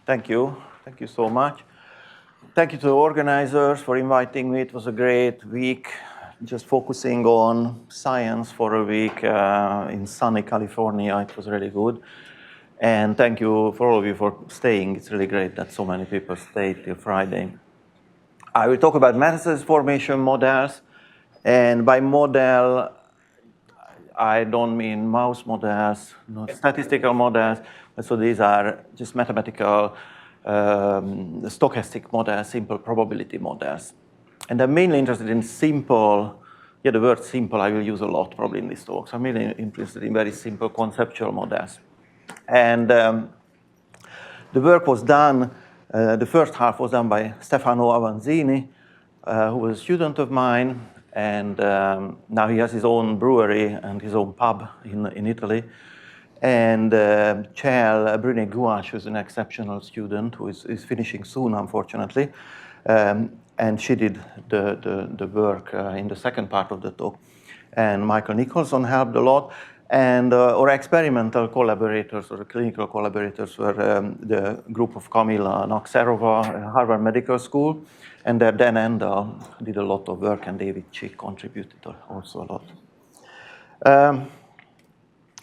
Thank you. Thank you so much. Thank you to the organizers for inviting me. It was a great week, just focusing on science for a week in sunny California. It was really good. And thank you for all of you for staying. It's really great that so many people stayed till Friday. I will talk about metastasis formation models. And by model, I don't mean mouse models, not statistical models. So these are just mathematical, stochastic models, simple probability models. And I'm mainly interested in simple, the word simple I will use a lot probably in this talk. So I'm really interested in very simple conceptual models. And the work was done, the first half was done by Stefano Avanzini, who was a student of mine. And now he has his own brewery and his own pub in Italy. And Chel Brunet-Gouache, who's an exceptional student who is finishing soon, unfortunately. And she did the work in the second part of the talk. And Michael Nicholson helped a lot. And our experimental collaborators or clinical collaborators were the group of Kamila Nakserova, Harvard Medical School, and Dan Endal did a lot of work, and David Chick contributed also a lot.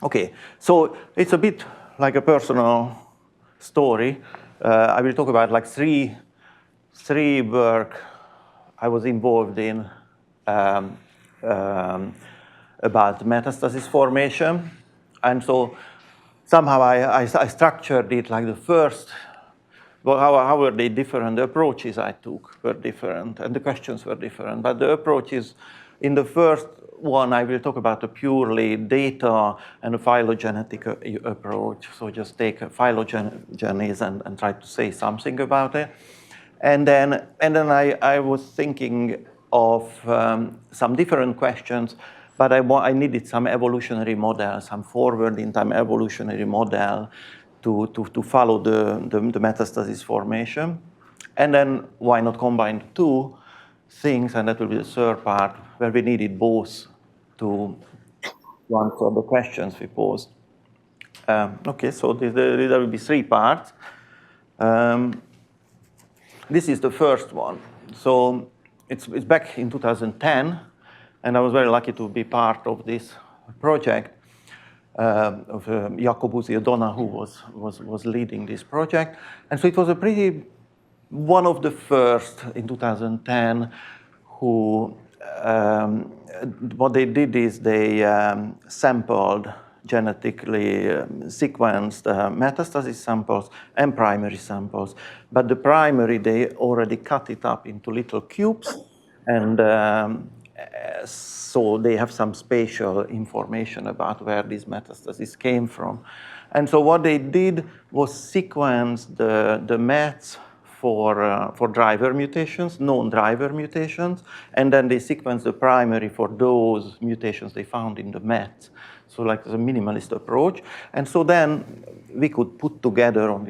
Okay, so it's a bit like a personal story. I will talk about like three work I was involved in about metastasis formation. And so somehow I structured it like the first, well, how were they different? The approaches I took were different, and the questions were different. But the approaches, in the first one, I will talk about a purely data and a phylogenetic approach. So just take phylogenies and try to say something about it. And then I was thinking of some different questions, but I needed some evolutionary model, some forward-in-time evolutionary model to follow the metastasis formation. And then why not combine two things, and that will be the third part, where we needed both to answer the questions we posed. Okay, so there will be three parts. This is the first one. So it's back in 2010, and I was very lucky to be part of this project of Jacob Uzi-O'Donnell, who was leading this project. And so it was one of the first in 2010 who, what they did is they sampled genetically sequenced metastasis samples and primary samples. But the primary, they already cut it up into little cubes, and so they have some spatial information about where these metastases came from. And so what they did was sequence the mets for driver mutations, known driver mutations, and then they sequenced the primary for those mutations they found in the mets. So like the minimalist approach. And so then we could put together on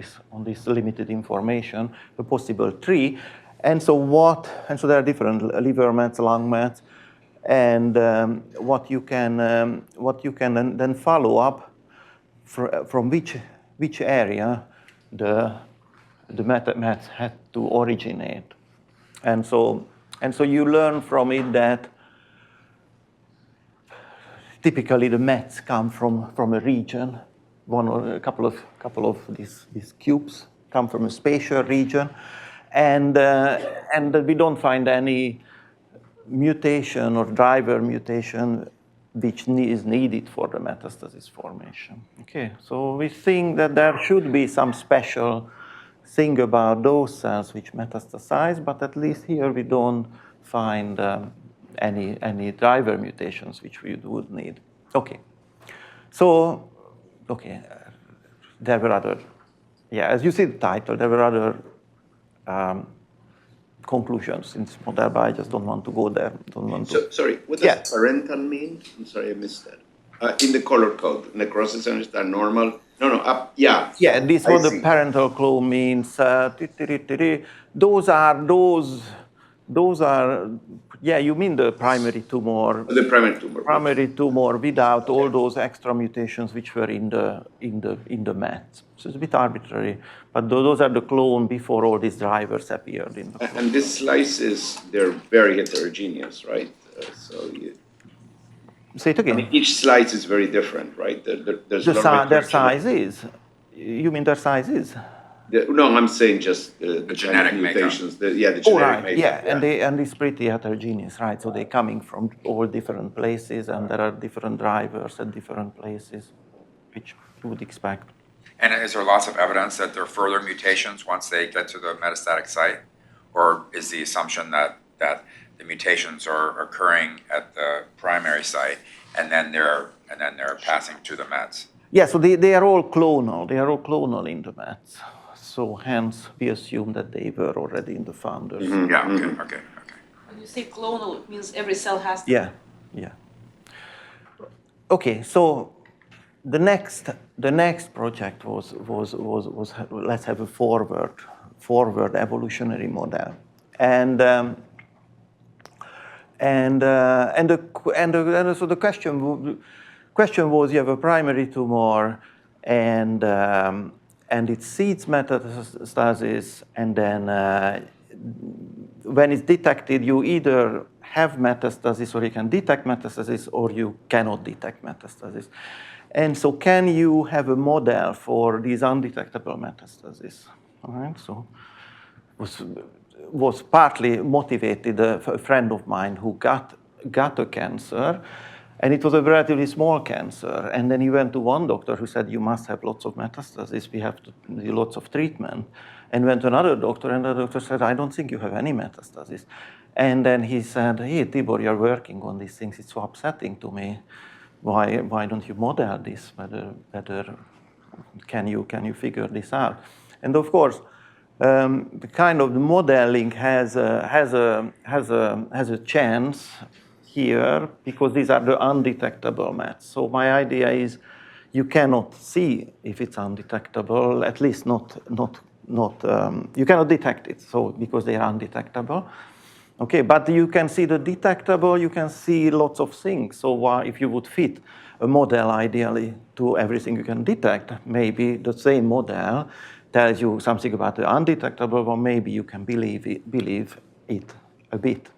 this limited information a possible tree. And so there are different liver mets, lung mets, and what you can then follow up from which area the mets had to originate. And so you learn from it that typically the mets come from a region. One or a couple of these cubes come from a spatial region, and we don't find any mutation or driver mutation which is needed for the metastasis formation. Okay, so we think that there should be some special thing about those cells which metastasize, but at least here we don't find any driver mutations which we would need. Okay, so there were other, as you see the title, there were other conclusions in this model, but I just don't want to go there. Sorry, what does parental mean? I'm sorry, I missed that. In the color code, necrosis centers are normal. Yeah, this is what the parental clue means. Those are those those are, yeah, you mean the primary tumor. The primary tumor. Primary tumor without all those extra mutations which were in the mets. So it's a bit arbitrary, but those are the clone before all these drivers appeared in the clone. And these slices, they're very heterogeneous, right? Say it again. I mean, each slice is very different, right? There's their size is. You mean their size is? No, I'm saying just the genetic mutations. The genetic makeup. Yeah, and it's pretty heterogeneous, right? So they're coming from all different places, and there are different drivers at different places, which you would expect. And is there lots of evidence that there are further mutations once they get to the metastatic site? Or is the assumption that the mutations are occurring at the primary site and then they're passing to the mets? Yeah, so they are all clonal. They are all clonal in the mets. So hence we assume that they were already in the founders. Mm-hmm. Yeah, okay. When you say clonal, it means every cell has to. Yeah. Okay, so the next project was let's have a forward evolutionary model, and so the question was, you have a primary tumor and it seeds metastasis, and then when it's detected, you either have metastasis, or you can detect metastasis, or you cannot detect metastasis. And so can you have a model for these undetectable metastases? All right, so was partly motivated a friend of mine who got a cancer, and it was a relatively small cancer. And then he went to one doctor who said, you must have lots of metastasis, we have to do lots of treatment. And went to another doctor, and the doctor said, I don't think you have any metastasis. And then he said, hey, Tibor, you're working on these things, it's so upsetting to me. Why don't you model this? Whether can you figure this out? And of course, the kind of modeling has a chance here, because these are the undetectable mets. So my idea is you cannot see if it's undetectable, at least not you cannot detect it, so because they are undetectable. Okay, but you can see the detectable, you can see lots of things. So if you would fit a model ideally to everything you can detect, maybe the same model tells you something about the undetectable, or maybe you can believe it a bit,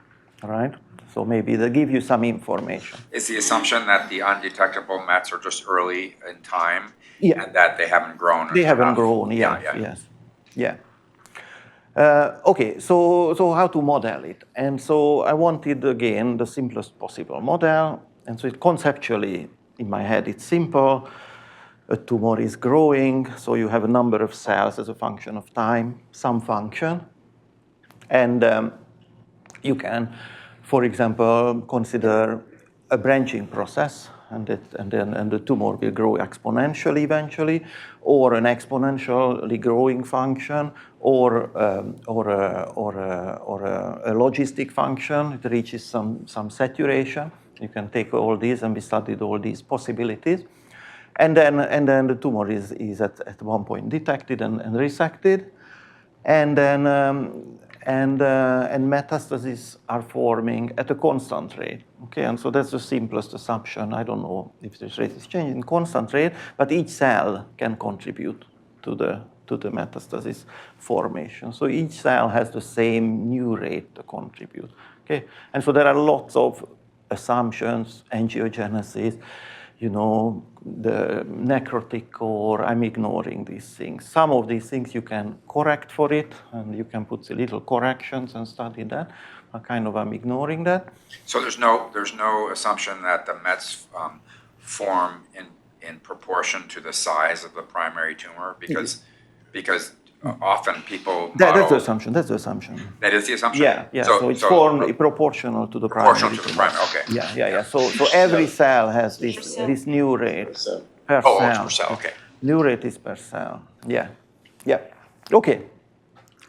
all right? So maybe they give you some information. Is the assumption that the undetectable mets are just early in time, yeah, and that they haven't grown? They haven't grown, yes. Okay, so how to model it? And so I wanted, again, the simplest possible model. And so conceptually, in my head, it's simple. A tumor is growing, so you have a number of cells as a function of time, some function. And you can, for example, consider a branching process, and the tumor will grow exponentially eventually, or an exponentially growing function, or a logistic function. It reaches some saturation. You can take all these, and we studied all these possibilities, and then the tumor is at one point detected and resected, and then and metastases are forming at a constant rate. Okay, and so that's the simplest assumption. I don't know if this rate is changing, constant rate, but each cell can contribute to the metastasis formation. So each cell has the same new rate to contribute. Okay, and so there are lots of assumptions, angiogenesis, the necrotic core. I'm ignoring these things. Some of these things you can correct for it, and you can put the little corrections and study that. I'm ignoring that. So there's no assumption that the mets form in proportion to the size of the primary tumor, because often people That's the assumption. That is the assumption. Yeah. So it's formed proportional to the primary. Proportional to the primary. Okay. Yeah. So every cell has this new rate per cell. Per cell. Okay. New rate is per cell. Yeah. Okay.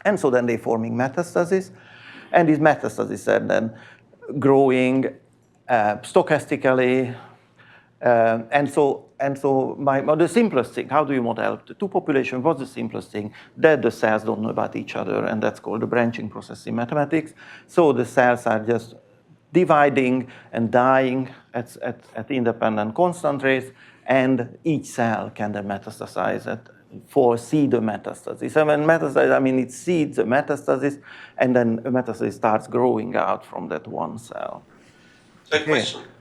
And so then they're forming metastases, and these metastases are then growing stochastically, and and so the simplest thing, how do you model the two populations? What's the simplest thing? That the cells don't know about each other, and that's called the branching process in mathematics. So the cells are just dividing and dying at independent constant rates, and each cell can then metastasize see the metastasis. And when metastasis, I mean, it seeds the metastasis, and then a metastasis starts growing out from that one cell. So a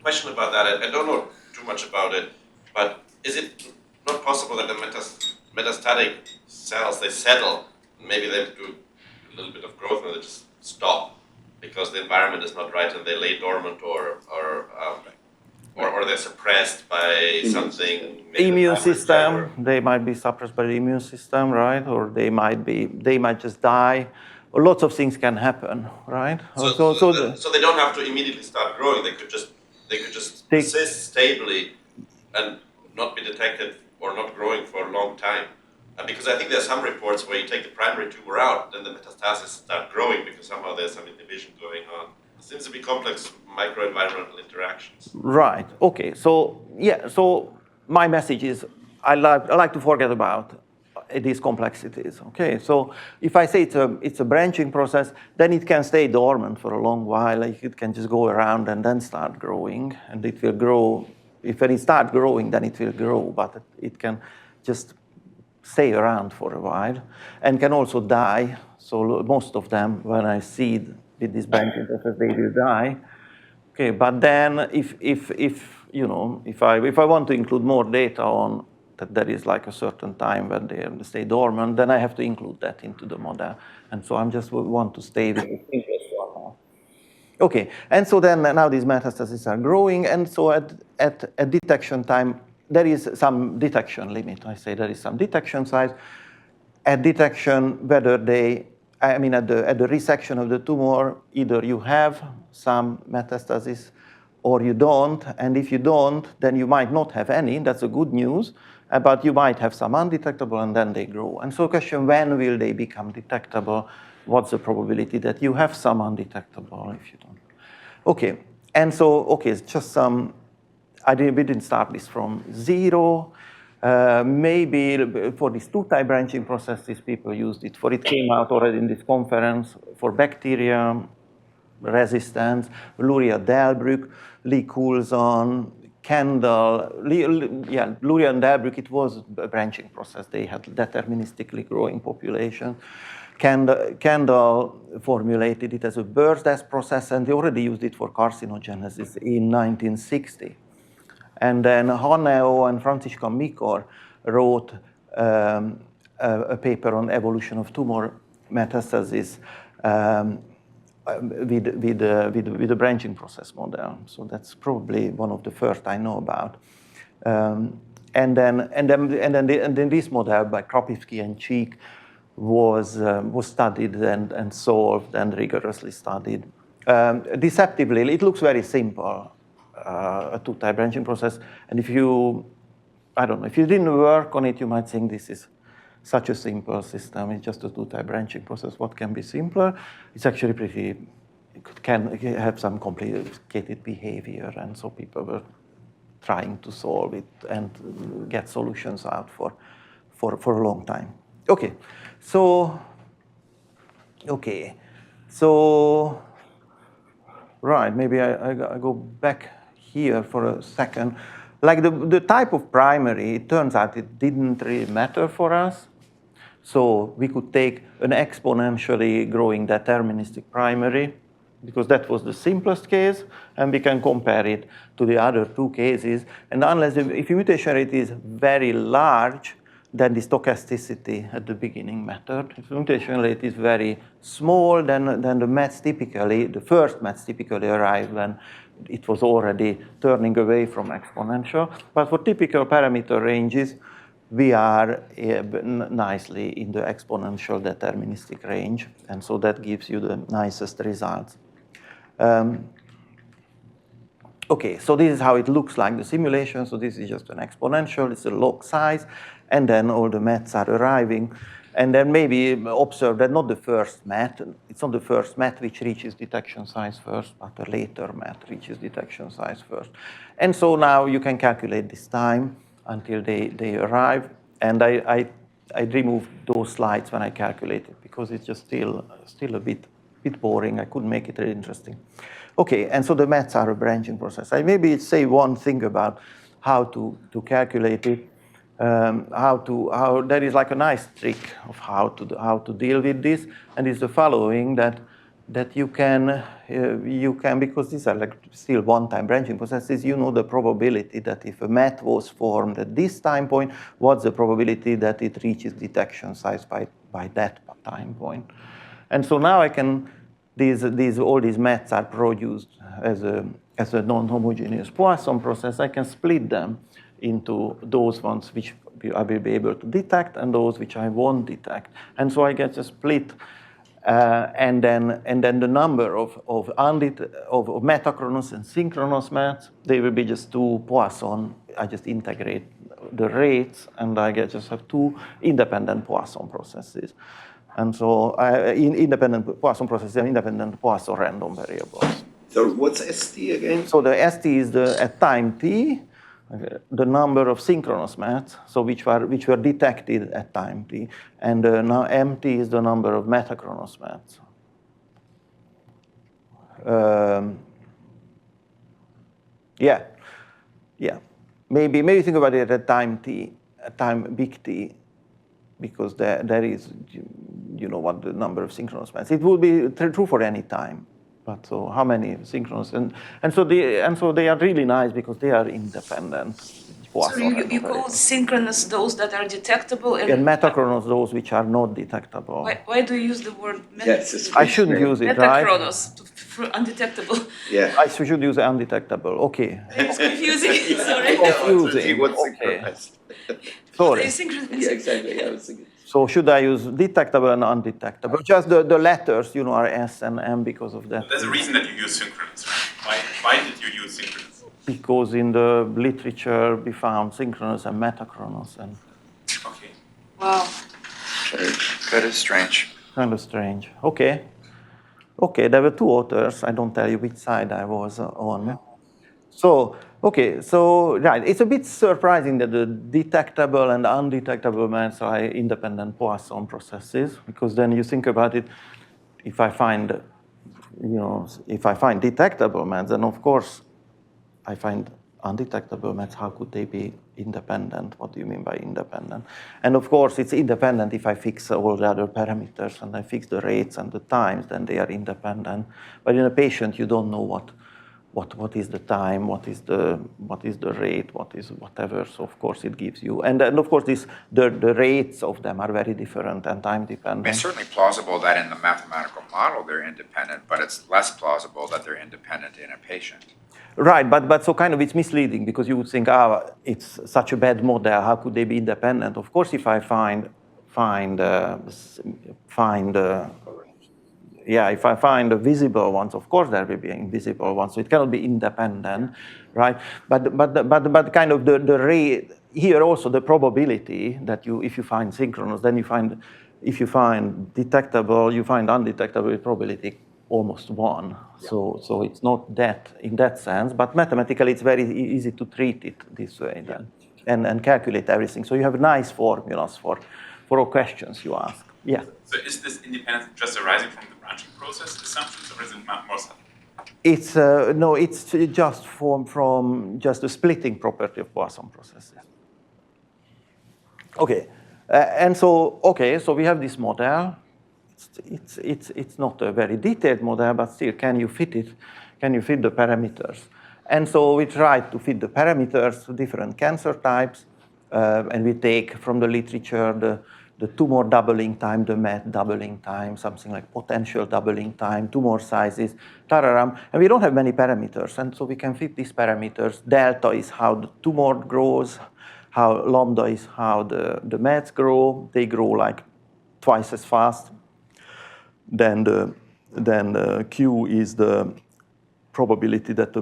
question about that. I don't know too much about it, but is it not possible that the metastatic cells, they settle, maybe they do a little bit of growth and they just stop because the environment is not right and they lay dormant or they're suppressed by something? Immune system, they might be suppressed by the immune system, right? Or they might just die. Lots of things can happen, right? So they don't have to immediately start growing. They could just persist stably and not be detected or not growing for a long time. Because I think there's some reports where you take the primary tumor out, then the metastases start growing because somehow there's some inhibition going on. It seems to be complex microenvironmental interactions. Right. Okay. So yeah. So my message is I like to forget about these complexities. Okay. So if I say it's a branching process, then it can stay dormant for a long while. Like it can just go around and then start growing, and it will grow. When it starts growing, then it will grow, but it can just stay around for a while, and can also die. So most of them, when I seed with this branching process, they will die. Okay, but then if I want to include more data on that there is like a certain time when they stay dormant, then I have to include that into the model. And so I just want to stay with the simplest one now. Okay, and so then now these metastases are growing, and so at detection time, there is some detection limit. I say there is some detection size. At detection, at the resection of the tumor, either you have some metastasis or you don't. And if you don't, then you might not have any. That's a good news. But you might have some undetectable, and then they grow. And so the question, when will they become detectable? What's the probability that you have some undetectable if you don't? Okay, and so, okay, it's just some, we didn't start this from zero. Maybe for this two-type branching process, these people used it it came out already in this conference for bacteria resistance, Luria-Delbruck, Lee Coulson, Kendall, Luria and Delbruck, it was a branching process. They had deterministically growing population. Kendall formulated it as a burst process, and they already used it for carcinogenesis in 1960. And then Haneo and Franziska Mikor wrote a paper on evolution of tumor metastasis with the branching process model. So that's probably one of the first I know about. And then this model by Krapivsky and Cheek was studied and solved and rigorously studied. Deceptively, it looks very simple, a two-type branching process. And if you didn't work on it, you might think this is such a simple system. It's just a two-type branching process. What can be simpler? It's actually can have some complicated behavior, and so people were trying to solve it and get solutions out for a long time. Okay, so right, maybe I go back here for a second. Like the type of primary, it turns out it didn't really matter for us. So we could take an exponentially growing deterministic primary, because that was the simplest case, and we can compare it to the other two cases. And if the mutation rate is very large, then the stochasticity at the beginning mattered. If the mutation rate is very small, then the first METs typically arrive when it was already turning away from exponential. But for typical parameter ranges, we are nicely in the exponential deterministic range. And so that gives you the nicest results. Okay, so this is how it looks like, the simulation. So this is just an exponential, it's a log size, and then all the METs are arriving. And then maybe observe that not the first MET, it's not the first MET which reaches detection size first, but the later MET reaches detection size first. And so now you can calculate this time. until they arrive. And I removed those slides when I calculated because it's just still a bit boring. I couldn't make it really interesting. Okay, and so the mets are a branching process. I maybe say one thing about how to calculate it. How there is like a nice trick of how to deal with this, and it's the following that you can because these are like still one-time branching processes. You know the probability that if a met was formed at this time point, what's the probability that it reaches detection size by that time point, and so now I can all these mets are produced as a non-homogeneous Poisson process. I can split them into those ones which I will be able to detect and those which I won't detect. And so I get a split, and then the number of metachronous and synchronous mets, they will be just two Poisson. I just integrate the rates, and I just have two independent Poisson processes. And so independent Poisson processes and independent Poisson random variables. So what's ST again? So the ST is at time t, the number of synchronous mets, so which were detected at time t, and now MT is the number of metachronous mets. Yeah. Maybe think about it at time t, at time big T, because there is, what the number of synchronous mets. It will be true for any time. But so how many synchronous and so they are really nice because they are independent. So you call synchronous those that are detectable and metachronous those which are not detectable. Why do you use the word Yes, I shouldn't use it, right? metachronous for undetectable. Yeah. I should use undetectable. Okay. It's confusing. Sorry. Confusing. What's Okay. synchronous? Sorry. Yeah, exactly. I was thinking. So should I use detectable and undetectable? Just the letters, are S and M because of that. There's a reason that you use synchronous, right? Why did you use synchronous? Because in the literature we found synchronous and metachronous, and Okay. Wow. That is strange. kind of strange. Okay, there were two authors. I don't tell you which side I was on. So right, it's a bit surprising that the detectable and undetectable mets are independent Poisson processes, because then you think about it, if I find detectable mets, then of course I find undetectable mets. How could they be independent? What do you mean by independent? And of course it's independent if I fix all the other parameters and I fix the rates and the times, then they are independent. But in a patient you don't know what is the time, what is the rate, what is whatever. So of course it gives you, and of course the rates of them are very different and time dependent. It's certainly plausible that in the mathematical model they're independent, but it's less plausible that they're independent in a patient. Right, but so kind of it's misleading because you would think, it's such a bad model. How could they be independent? Of course, if I if I find the visible ones, of course there will be invisible ones. So it cannot be independent, right? But kind of the rate here also, the probability that if you find synchronous, then if you find detectable, you find undetectable with probability almost 1. Yeah. So it's not that in that sense, but mathematically it's very easy to treat it this way then, and calculate everything. So you have nice formulas for all questions you ask. Yeah. So is this independence just arising from the branching process assumptions, or is it more subtle? It's no, it's just from just the splitting property of Poisson processes. Okay, so we have this model. It's not a very detailed model, but still, can you fit it? Can you fit the parameters? And so we tried to fit the parameters to different cancer types, and we take from the literature the tumor doubling time, the met doubling time, something like potential doubling time, tumor sizes, tararam. And we don't have many parameters, and so we can fit these parameters. Delta is how the tumor grows, how lambda is how the mets grow. They grow like twice as fast. Then the Q is the probability that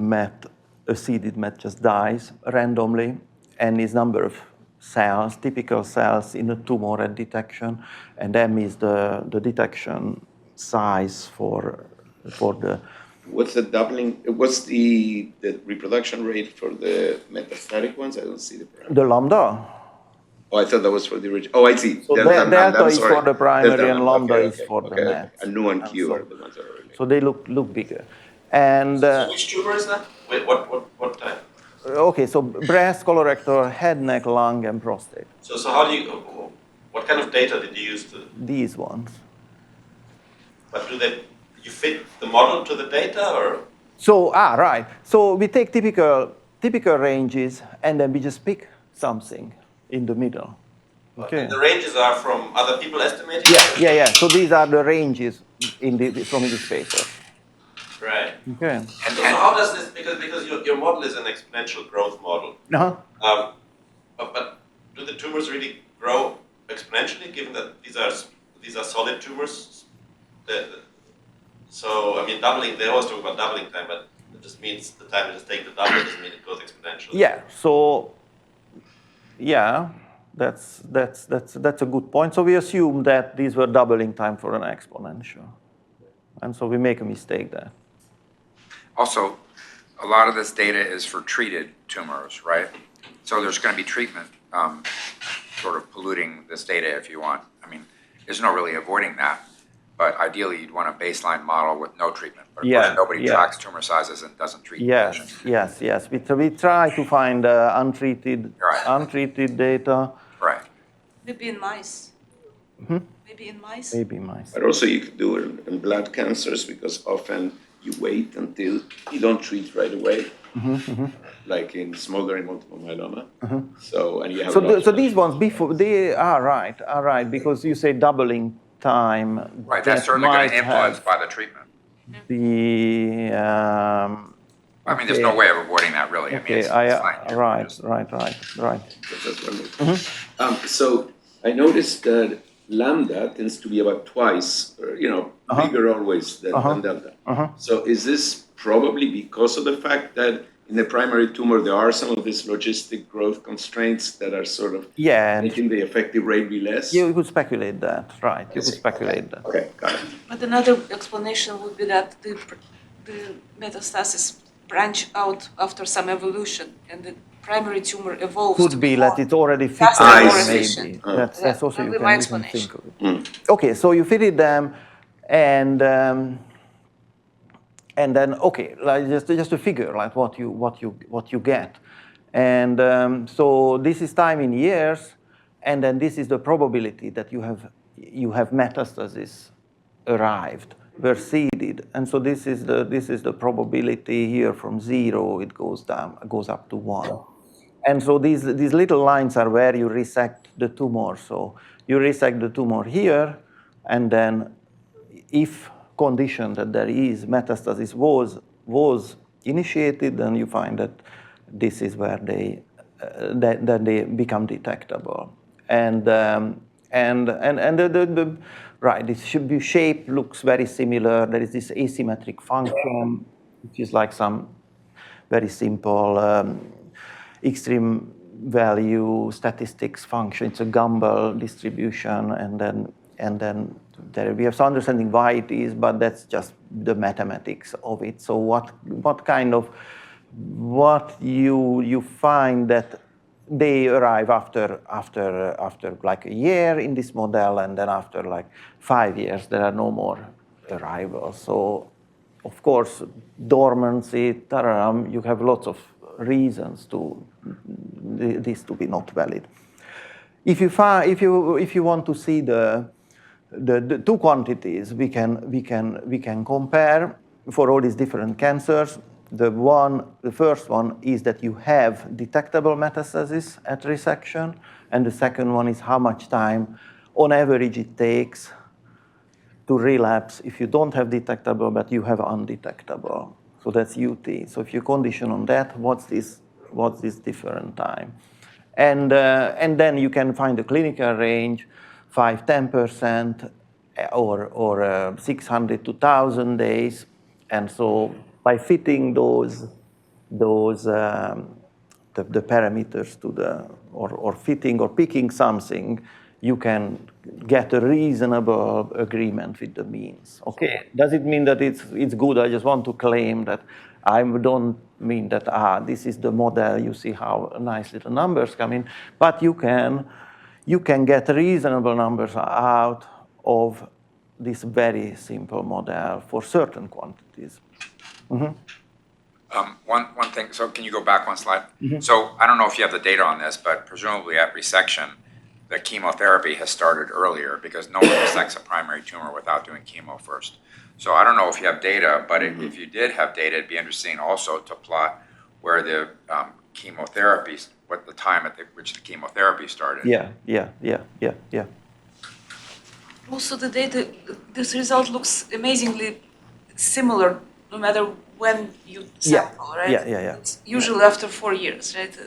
a seeded met just dies randomly, and is number of cells, typical cells in a tumor at detection, and M is the detection size for the what's the doubling? What's the reproduction rate for the metastatic ones? I don't see the parameter. The lambda. Oh, I thought that was for the original. Oh, I see. So delta is for the primary and lambda is for the net. And nu and q are the ones that are related. So they look bigger. And So which tumor is that? Wait, what type? okay, so breast, colorectal, head, neck, lung, and prostate. So how do you? What kind of data did you use to? These ones. But you fit the model to the data, or? So right. So we take typical ranges, and then we just pick something in the middle. Okay. And the ranges are from other people estimating? Yeah. So these are the ranges from this paper. Right. Okay. So how does this, because your model is an exponential growth model, Uh-huh. but do the tumors really grow exponentially, given that these are solid tumors? So, I mean, doubling, they always talk about doubling time, but it just means the time it just takes to double doesn't mean it goes exponentially. Yeah. So, yeah, that's a good point. So we assume that these were doubling time for an exponential, and so we make a mistake there. Also, a lot of this data is for treated tumors, right? So there's going to be treatment sort of polluting this data if you want. I mean, there's no really avoiding that. But ideally, you'd want a baseline model with no treatment. But of course, nobody tracks tumor sizes and doesn't treat patients. Yes. We try to find untreated data. Right. Maybe in mice. Maybe in mice. Maybe mice. But also you could do it in blood cancers because often you wait until you don't treat right away, like in smoldering multiple myeloma. So and you have. So these ones before they are right because you say doubling time. Right. That's certainly going to influence by the treatment. I mean, there's no way of avoiding that, really. Okay, I mean, it's fine. Right. That's wonderful. So I noticed that lambda tends to be about twice, bigger always than delta. So is this probably because of the fact that in the primary tumor there are some of these logistic growth constraints that are sort of making the effective rate be less? You could speculate that, right? You could speculate that. Okay, got it. But another explanation would be that the metastasis branch out after some evolution, and the primary tumor evolves. Could to be more that it's already faster fitted, and more maybe. efficient. That's also That you would be my can think explanation. of it. Okay, so you fitted them, and then like just to figure like what you get, and so this is time in years, and then this is the probability that you have metastasis arrived, were seeded, and so this is the probability here from 0 it goes up to 1, and so these little lines are where you resect the tumor. So you resect the tumor here, and then if condition that there is metastasis was initiated, then you find that this is where they become detectable, and the right, this shape looks very similar. There is this asymmetric function, which is like some very simple extreme value statistics function. It's a Gumbel distribution, and then there we have some understanding why it is, but that's just the mathematics of it. So what you find that they arrive after like a year in this model, and then after like 5 years there are no more arrivals. So of course dormancy, you have lots of reasons to this to be not valid. If you want to see the two quantities, we can compare for all these different cancers. The first one is that you have detectable metastasis at resection, and the second one is how much time on average it takes to relapse if you don't have detectable but you have undetectable. So that's UT. So if you condition on that, what's this different time? And then you can find the clinical range, 5-10%, or 600 to 1,000 days, and so by fitting those the parameters to or fitting or picking something, you can get a reasonable agreement with the means. Okay, does it mean that it's good? I just want to claim that I don't mean that, this is the model, you see how nice little numbers come in, but you can get reasonable numbers out of this very simple model for certain quantities. Mm-hmm. One thing, so can you go back one slide? Mm-hmm. So I don't know if you have the data on this, but presumably at resection, the chemotherapy has started earlier because no one resects a primary tumor without doing chemo first. So I don't know if you have data, but if you did have data, it'd be interesting also to plot where the chemotherapies, what the time at which the chemotherapy started. Yeah. Also, the data, this result looks amazingly similar no matter when you sample, right? Yeah. It's usually after 4 years, right?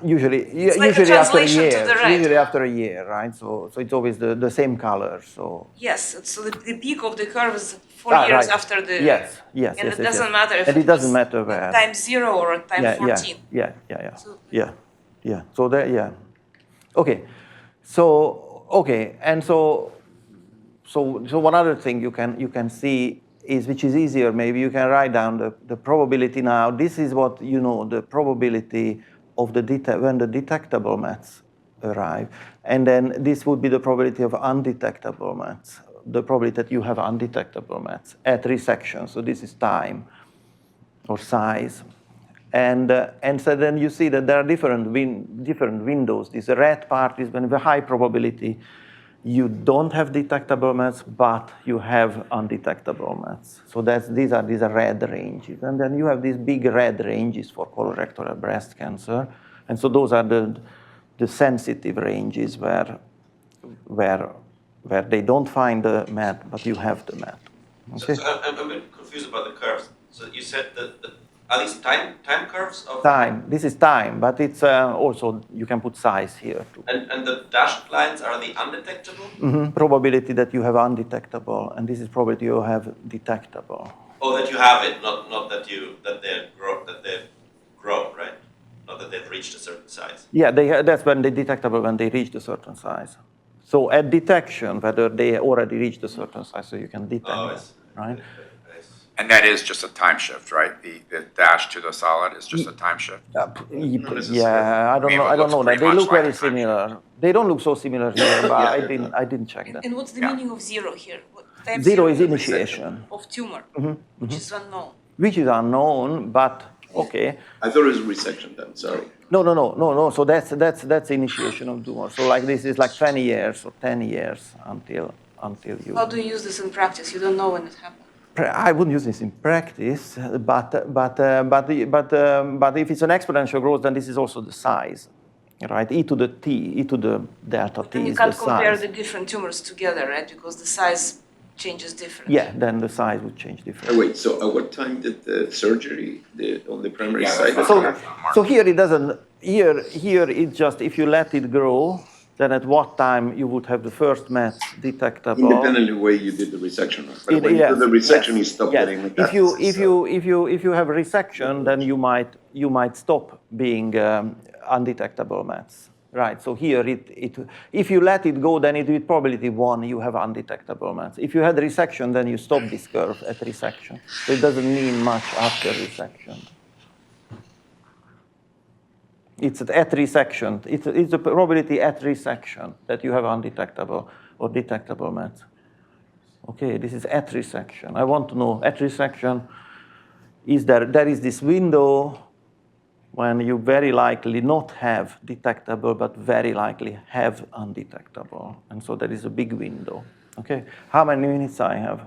Usually like after a translation to year. the right. Usually after a year, right? So it's always the same color. So yes, so the peak of the curve is 4 years right. after the yes, and it doesn't matter if and it doesn't matter where time 0 or time 14. Yeah. So there, okay. So okay, and so one other thing you can see is, which is easier, maybe you can write down the probability now. This is what you know, the probability of when the detectable mets arrive, and then this would be the probability of undetectable mets, the probability that you have undetectable mets at resection. So this is time or size. And so then you see that there are different windows. This red part is when the high probability you don't have detectable mets, but you have undetectable mets. So these are red ranges. And then you have these big red ranges for colorectal breast cancer. And so those are the sensitive ranges where they don't find the met, but you have the met. Okay? So I'm a bit confused about the curves. So you said that are these time curves? Time. This is time, but it's also, you can put size here too. And the dashed lines are the undetectable? Mm-hmm. Probability that you have undetectable, and this is probability you have detectable. Oh, that you have it, not that they grow, right? Not that they've reached a certain size. Yeah, that's when they detectable when they reach a certain size. So at detection, whether they already reached a certain size, so you can detect them, right? And that is just a time shift, right? The dash to the solid is just a time shift? Yeah, I don't know that. They look very similar. They don't look so similar here, but I didn't check that. And what's the meaning of 0 here? Time zero is initiation. Of tumor, which is unknown. Which is unknown, but okay. I thought it was resection then, sorry. No. So that's initiation of tumor. So like this is like 20 years or 10 years until you. How do you use this in practice? You don't know when it happens. I wouldn't use this in practice, but if it's an exponential growth, then this is also the size, right? E to the delta t is the size. You can't compare the different tumors together, right? Because the size changes differently. Yeah, then the size would change differently. Wait, so at what time did the surgery on the primary side? So here it doesn't. Here it's just if you let it grow, then at what time you would have the first mets detectable? Independently way you did the resection. But when you do the resection, you stop getting metastasis. If you have resection, then you might stop being undetectable mets. Right. So here if you let it go, then with probability 1 you have undetectable mets. If you had resection, then you stop this curve at resection. So it doesn't mean much after resection. It's at resection. It's the probability at resection that you have undetectable or detectable mets. Okay, this is at resection. I want to know at resection, there is this window when you very likely not have detectable, but very likely have undetectable. And so there is a big window. Okay, how many minutes I have?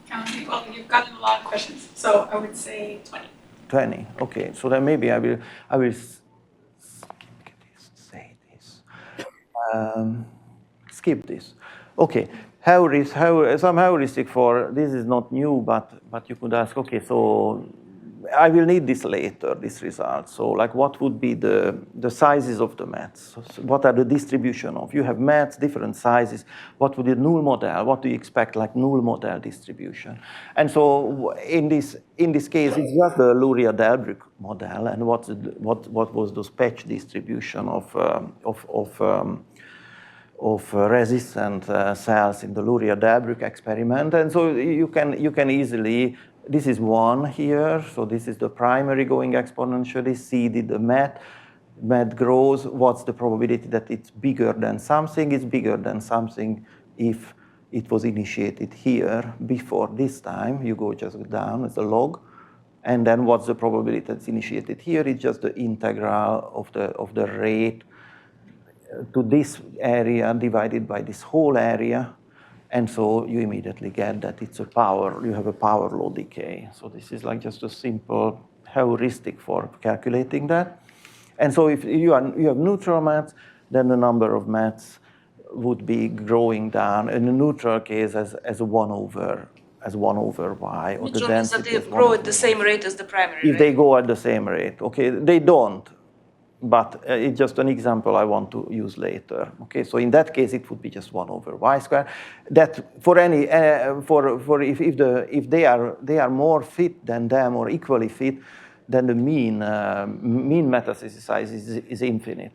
Counting. Well, you've gotten a lot of questions, so I would say 20. 20. Okay, so then maybe I will skip this. Okay, some heuristic for this is not new, but you could ask. Okay, so I will need this later, this result. So like what would be the sizes of the mets? So what are the distribution of? You have mets, different sizes. What would be the null model? What do you expect like null model distribution? And so in this case, it's just the Luria-Delbrück model. And what was the patch distribution of resistant cells in the Luria-Delbrück experiment? And so you can easily. This is 1 here, so this is the primary going exponentially. C did the met grows. What's the probability that it's bigger than something? It's bigger than something if it was initiated here before this time. You go just down as a log. And then what's the probability that it's initiated here? It's just the integral of the rate to this area divided by this whole area. And so you immediately get that it's a power, you have a power law decay. So this is like just a simple heuristic for calculating that. And so if you have neutral mets, then the number of mets would be growing down in the neutral case as 1 over y. Or Neutral the means that density they is grow 1 at the same rate as the primary, if right? they go at the same rate. Okay, they don't. But it's just an example I want to use later. Okay, so in that case, it would be just 1 over y squared. That for any if they are more fit than them or equally fit, then the mean metastasis size is infinite,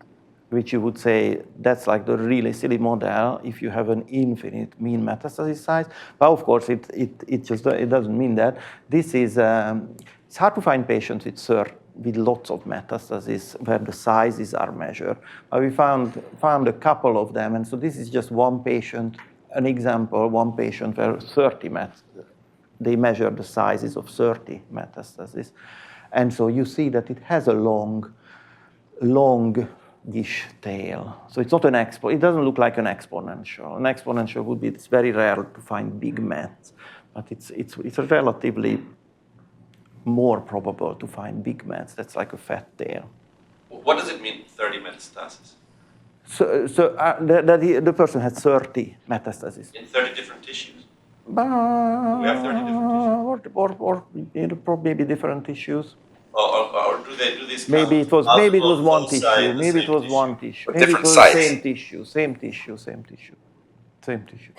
which you would say that's like the really silly model if you have an infinite mean metastasis size. But of course, it doesn't mean that. This is it's hard to find patients with lots of metastases where the sizes are measured. We found a couple of them, and so this is just one patient, an example, one patient where 30 they measure the sizes of 30 metastases. And so you see that it has a longish tail. So it's not an it doesn't look like an exponential. An exponential would be, it's very rare to find big mets, but it's relatively more probable to find big mets. That's like a fat tail. What does it mean, 30 metastases? So the person had 30 metastases. In 30 different tissues? We have 30 different tissues. Or maybe different tissues. Or do they do this? Maybe it was one tissue. Maybe it was one tissue. Maybe it was the same tissue.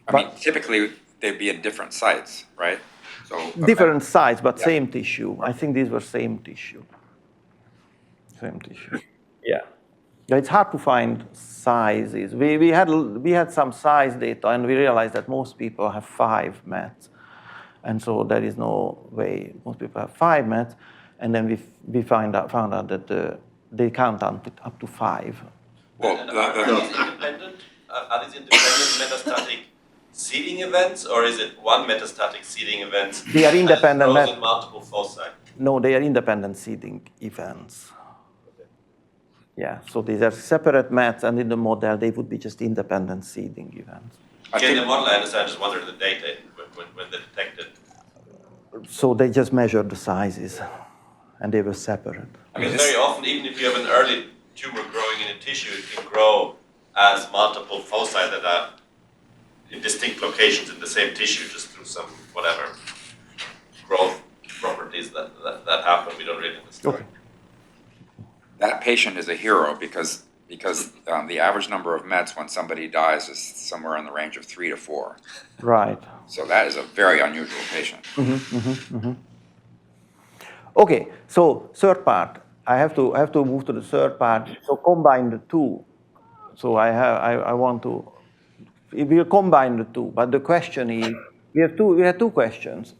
I mean, typically they'd be at different sites, right? So different sites, but same tissue. I think these were same tissue. Yeah. It's hard to find sizes. We had some size data, and we realized that most people have 5 mets, and so there is no way most people have 5 mets. And then we found out that they count up to 5. Well, are these independent? Are these independent metastatic seeding events, or is it one metastatic seeding event? They are independent. And it grows in multiple foci? No, they are independent seeding events. Yeah, so these are separate mets, and in the model, they would be just independent seeding events. In the model, I understand, I just wondered the data when they detected. So they just measured the sizes, and they were separate. Because very often, even if you have an early tumor growing in a tissue, it can grow as multiple foci that are in distinct locations in the same tissue, just through some whatever growth properties that happen. We don't really understand. Okay. that patient is a hero because the average number of mets when somebody dies is somewhere in the range of 3 to 4. Right. So that is a very unusual patient. Okay, so third part. I have to move to the third part. So combine the two. So I want to. We'll combine the two. But the question is, we have two questions.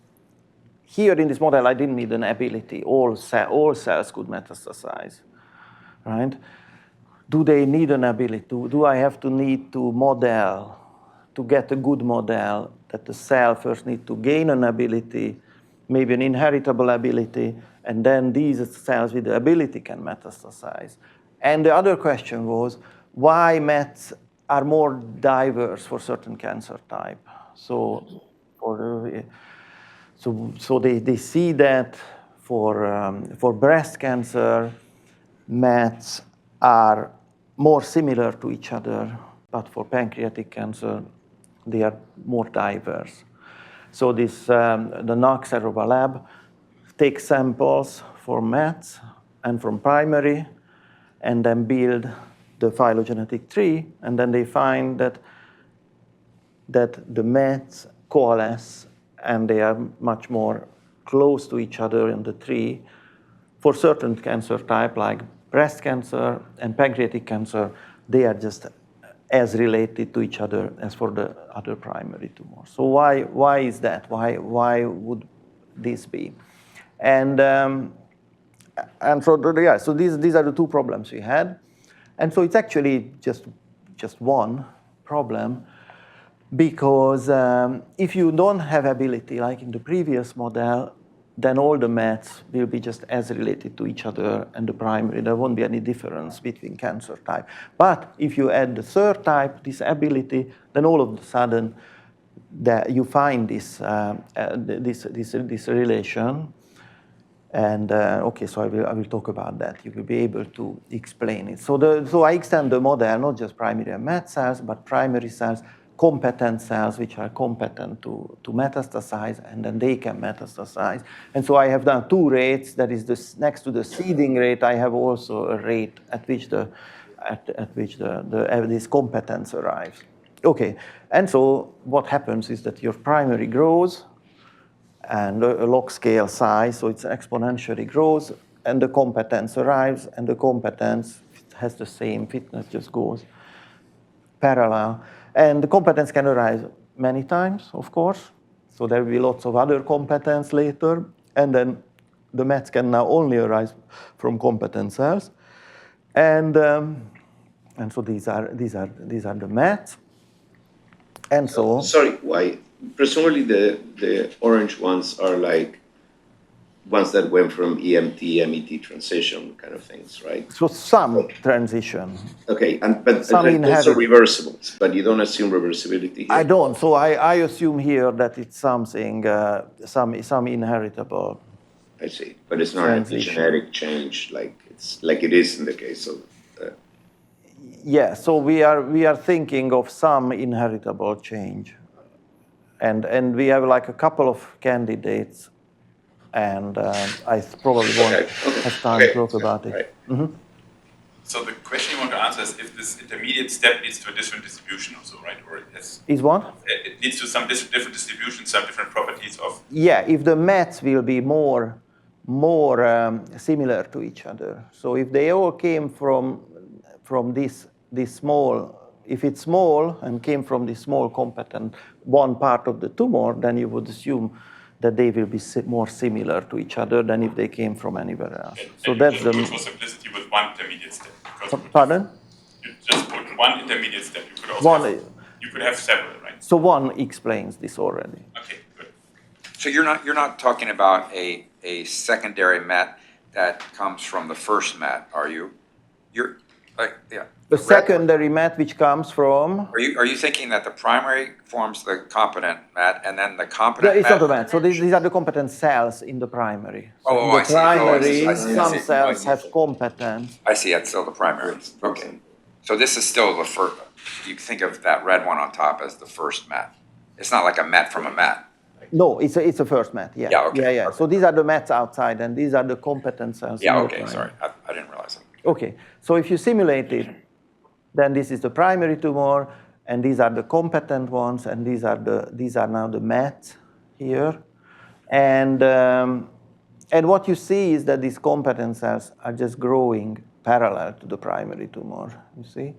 Here in this model, I didn't need an ability. All cells could metastasize, right? Do they need an ability? Do I have to need to model, to get a good model, that the cell first need to gain an ability, maybe an inheritable ability, and then these cells with the ability can metastasize? And the other question was, why mets are more diverse for certain cancer type? So they see that for breast cancer, mets are more similar to each other, but for pancreatic cancer, they are more diverse. So this the Knox Aruba lab take samples from mets and from primary, and then build the phylogenetic tree, and then they find that the mets coalesce, and they are much more close to each other in the tree. For certain cancer type, like breast cancer and pancreatic cancer, they are just as related to each other as for the other primary tumors. So why is that? Why would this be? And so these are the two problems we had. And so it's actually just one problem, because if you don't have ability, like in the previous model, then all the mets will be just as related to each other and the primary. There won't be any difference between cancer type. But if you add the third type, this ability, then all of a sudden that you find this relation. And okay, so I will talk about that. You will be able to explain it. So I extend the model, not just primary and met cells, but primary cells, competent cells, which are competent to metastasize, and then they can metastasize. And so I have done two rates. That is, next to the seeding rate, I have also a rate at which this competence arrives. Okay, and so what happens is that your primary grows, and a log scale size, so it's exponentially grows, and the competence arrives, and the competence has the same fitness, just goes parallel. And the competence can arise many times, of course, so there will be lots of other competence later, and then the mets can now only arise from competent cells, and so these are the mets, and so. Sorry, why? Presumably the orange ones are like ones that went from EMT, MET transition kind of things, right? So some transition. Okay, but some also reversibles, but you don't assume reversibility here? I don't. So I assume here that it's something, some inheritable. I see, but it's not a genetic change like it is in the case of. Yeah. So we are thinking of some inheritable change. And we have like a couple of candidates, and I probably won't have time to talk about it. Right. Mm-hmm. So the question you want to answer is if this intermediate step leads to a different distribution also, right? Or Is what? It leads to some different distribution, some different properties of... Yeah, if the mets will be more similar to each other. So if they all came from this small, if it's small and came from this small competent one part of the tumor, then you would assume that they will be more similar to each other than if they came from anywhere else. So that's the... For simplicity with one intermediate step. Pardon? You just put one intermediate step. You could also you could have several, right? So one explains this already. Okay, good. So you're not talking about a secondary met that comes from the first met, are you? You're like, yeah. The secondary met which comes from... Are you thinking that the primary forms the competent met, and then the competent it's met... not a met. So these are the competent cells in the primary. So Oh, in the I see. primary, I see. some cells have competence. I see, it's still the primary. Okay. So this is still the first... You think of that red one on top as the first met. It's not like a met from a met. No, it's a first met, yeah. Yeah, okay. Yeah. So these are the mets outside, and these are the competent cells. Yeah, okay, sorry. I didn't realize that. Okay, so if you simulate it, then this is the primary tumor, and these are the competent ones, and these are now the mets here. And what you see is that these competent cells are just growing parallel to the primary tumor, you see?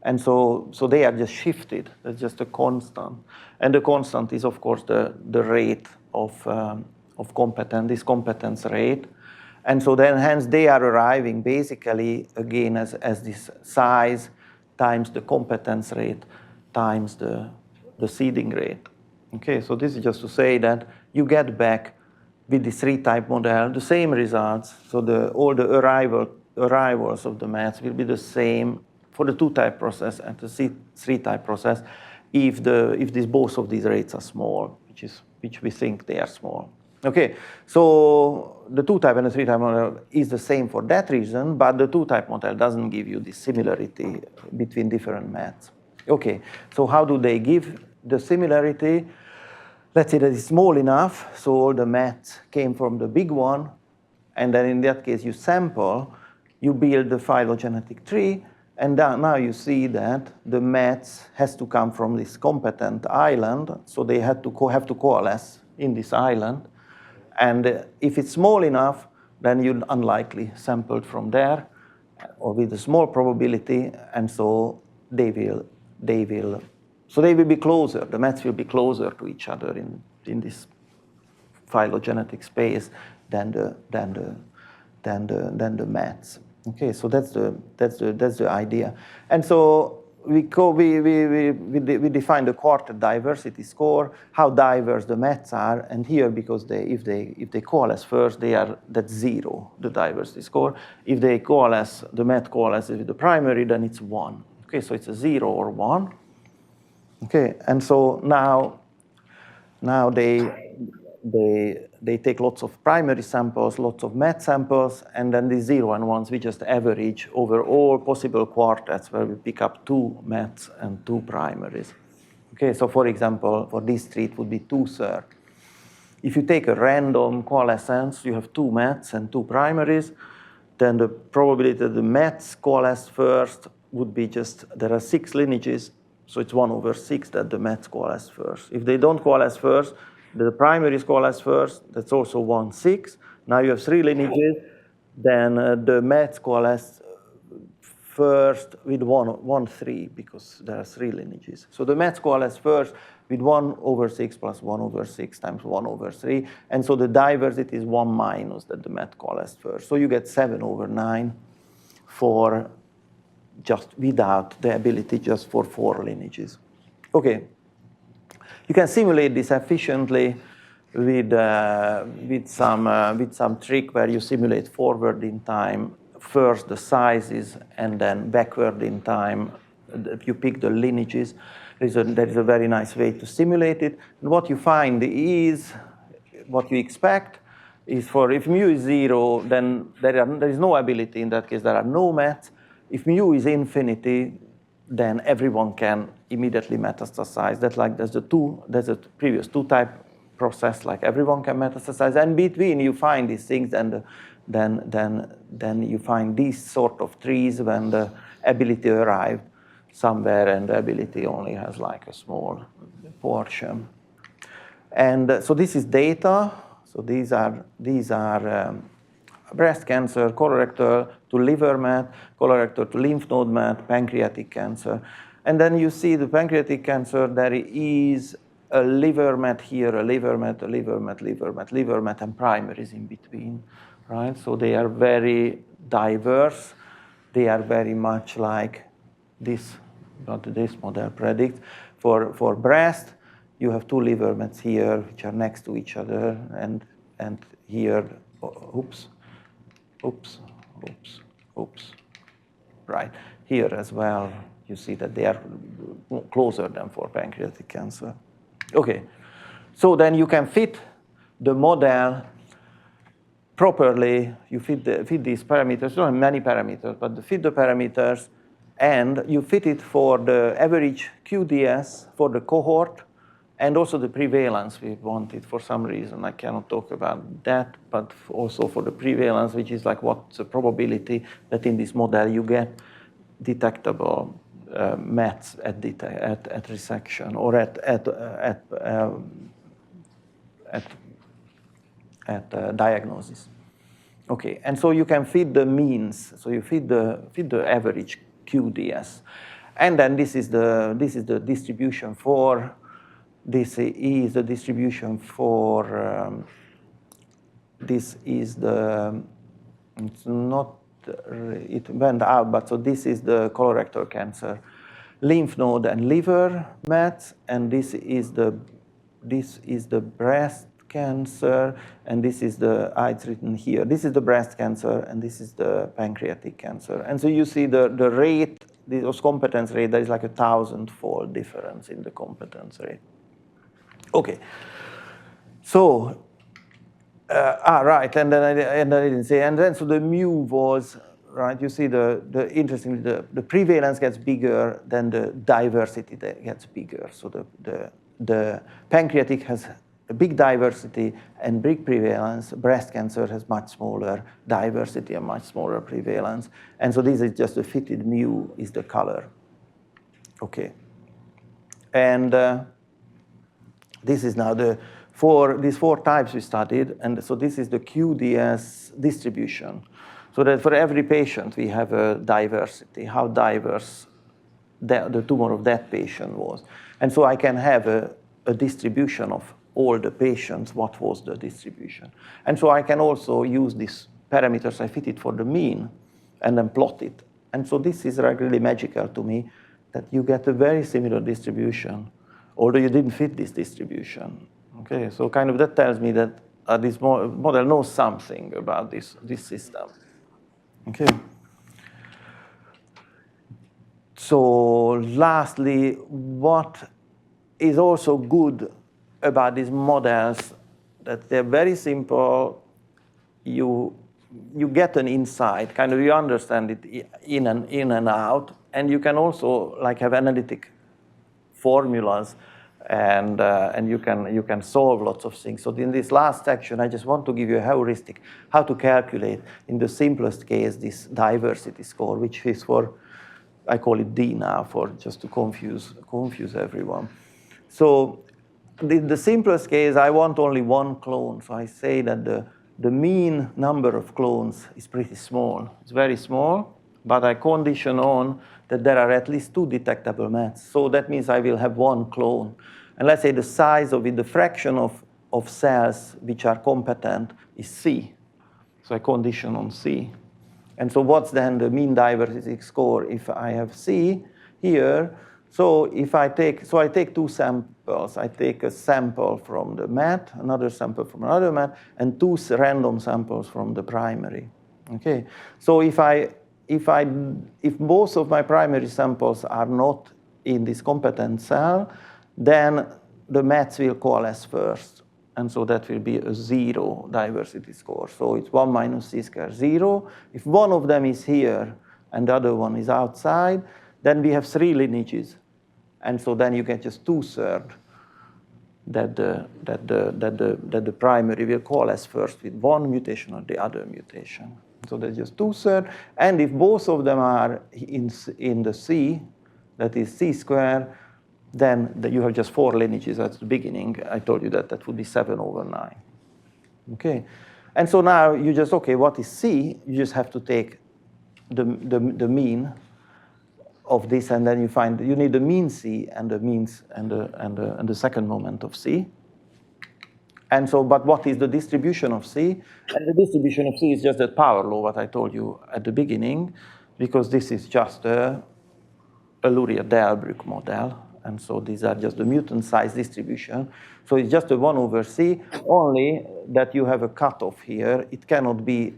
And so they are just shifted. That's just a constant. And the constant is, of course, the rate of competence, this competence rate. And so then, hence, they are arriving basically, again, as this size times the competence rate times the seeding rate. Okay, so this is just to say that you get back with the three-type model the same results. So all the arrivals of the mets will be the same for the two-type process and the three-type process if both of these rates are small, which we think they are small. Okay, so the two-type and the three-type model is the same for that reason, but the two-type model doesn't give you this similarity between different mets. Okay, so how do they give the similarity? let's say that it's small enough, so all the mets came from the big one, and then in that case you sample, you build the phylogenetic tree, and now you see that the mets has to come from this competent island, so they have to coalesce in this island. And if it's small enough, then you'd unlikely sampled from there, or with a small probability, and so they will be closer. The mets will be closer to each other in this phylogenetic space than the mets. Okay, so that's the idea. And so we define the quartet diversity score, how diverse the mets are, and here, because if they coalesce first, that's 0, the diversity score. If they coalesce, the met coalesces with the primary, then it's 1. Okay, so it's a 0 or 1. Okay, and so now they take lots of primary samples, lots of met samples, and then the 0 and 1s we just average over all possible quartets where we pick up 2 mets and 2 primaries. Okay, so for example, for this tree it would be 2/3. If you take a random coalescence, you have 2 mets and 2 primaries, then the probability that the mets coalesce first would be there are 6 lineages, so it's 1/6 that the mets coalesce first. If they don't coalesce first, the primaries coalesce first, that's also 1/6. Now you have 3 lineages, then the mets coalesce first with 1/3 because there are 3 lineages. So the mets coalesce first with 1/6 plus 1/6 times 1/3, and so the diversity is 1 minus that the met coalesce first. So you get 7/9 for just without the ability just for 4 lineages. Okay. You can simulate this efficiently with some trick where you simulate forward in time first the sizes and then backward in time you pick the lineages. There is a very nice way to simulate it. And what you find is what you expect is if mu is 0, then there is no ability. In that case, there are no mets. If mu is infinity, then everyone can immediately metastasize. There's a previous 2-type process, like everyone can metastasize. And between you find these things, and then you find these sort of trees when the ability arrived somewhere, and the ability only has like a small portion. And so this is data. So these are breast cancer, colorectal to liver met, colorectal to lymph node met, pancreatic cancer. And then you see the pancreatic cancer, there is a liver met here, a liver met, a liver met, liver met, liver met, and primaries in between, right? So they are very diverse. They are very much like this, what this model predicts. For breast, you have 2 liver mets here, which are next to each other, and here, oops. Right, here as well, you see that they are closer than for pancreatic cancer. Okay, so then you can fit the model properly. You fit these parameters, not many parameters, but fit the parameters, and you fit it for the average QDS for the cohort, and also the prevalence we wanted for some reason. I cannot talk about that, but also for the prevalence, which is like what's the probability that in this model you get detectable mets at resection or at diagnosis. Okay, and so you can fit the means. So you fit the average QDS, and then this is the distribution for. This is the distribution for, it's not, it went out, but so this is the colorectal cancer, lymph node and liver mets, and this is the breast cancer, and this is it's written here, this is the breast cancer, and this is the pancreatic cancer. And so you see the rate, those competence rate, there is like 1,000-fold difference in the competence rate. Okay, so, right, and then I didn't say, and then so the mu was, right, you see interestingly, the prevalence gets bigger, then the diversity gets bigger. So the the pancreatic has a big diversity and big prevalence. Breast cancer has much smaller diversity and much smaller prevalence. And so this is just a fitted mu is the color. Okay. And this is now these four types we studied. And so this is the QDS distribution. So that for every patient, we have a diversity, how diverse the tumor of that patient was. And so I can have a distribution of all the patients, what was the distribution. And so I can also use these parameters I fitted for the mean and then plot it. And so this is really magical to me, that you get a very similar distribution, although you didn't fit this distribution. Okay, so kind of that tells me that this model knows something about this system. Okay. So lastly, what is also good about these models, that they're very simple. You get an insight, kind of you understand it in and out, and you can also like have analytic formulas, and you can solve lots of things. So in this last section, I just want to give you a heuristic how to calculate in the simplest case this diversity score, which is for, I call it D now, for just to confuse everyone. So the simplest case, I want only one clone. So I say that the mean number of clones is pretty small. It's very small, but I condition on that there are at least 2 detectable mets. So that means I will have one clone. And let's say the size of it, the fraction of cells which are competent is C. So I condition on C. And so what's then the mean diversity score if I have C here? So if I take 2 samples. I take a sample from the mat, another sample from another mat, and 2 random samples from the primary. Okay. So if both of my primary samples are not in this competent cell, then the mats will coalesce first. And so that will be a 0 diversity score. So it's 1 minus C squared, 0. If one of them is here and the other one is outside, then we have 3 lineages. And so then you get just 2/3 that the primary will coalesce first with one mutation or the other mutation. So that's just 2/3. And if both of them are in the C, that is C squared, then you have just 4 lineages at the beginning. I told you that would be 7/9. Okay. And so now you just, okay, what is C? You just have to take the mean of this, and then you need the mean C and the means and the second moment of C. And so, but what is the distribution of C? And the distribution of C is just that power law, what I told you at the beginning, because this is just a Luria-Delbruck model. And so these are just the mutant size distribution. So it's just a 1/C, only that you have a cutoff here. It cannot be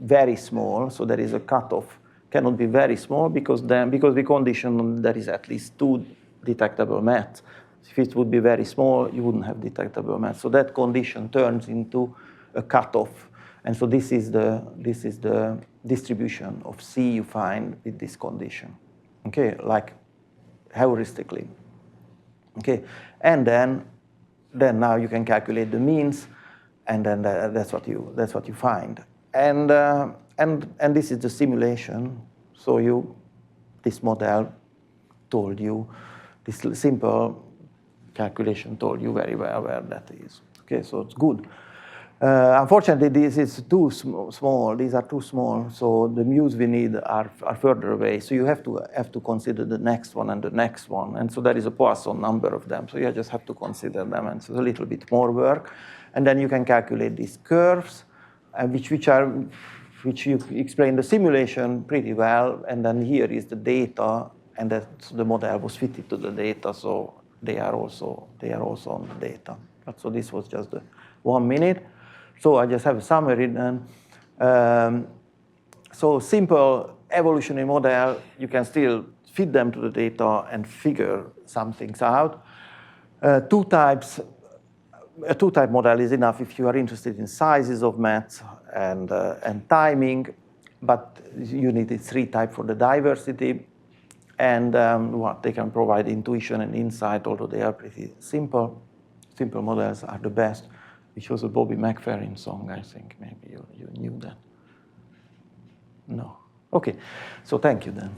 very small, so there is a cutoff. Cannot be very small because we condition there is at least 2 detectable mets. If it would be very small, you wouldn't have detectable mets. So that condition turns into a cutoff. And so this is the distribution of C you find with this condition. Okay, like heuristically. Okay, and then now you can calculate the means, and then that's what you find. And this is the simulation. So this model told you, this simple calculation told you very well where that is. Okay, so it's good. Unfortunately, this is too small. These are too small. So the mu's we need are further away. So you have to consider the next one and the next one. And so there is a Poisson number of them. So you just have to consider them. And so it's a little bit more work. And then you can calculate these curves, which you explain the simulation pretty well, and then here is the data, and the model was fitted to the data, so they are also on the data. So this was just 1 minute. So I just have a summary then. So simple evolutionary model, you can still fit them to the data and figure some things out. A two-type model is enough if you are interested in sizes of mets and timing, but you need a 3-type for the diversity. And what they can provide intuition and insight, although they are pretty simple. Simple models are the best, which was a Bobby McFerrin song, I think. Maybe you knew that. No. Okay, so thank you then.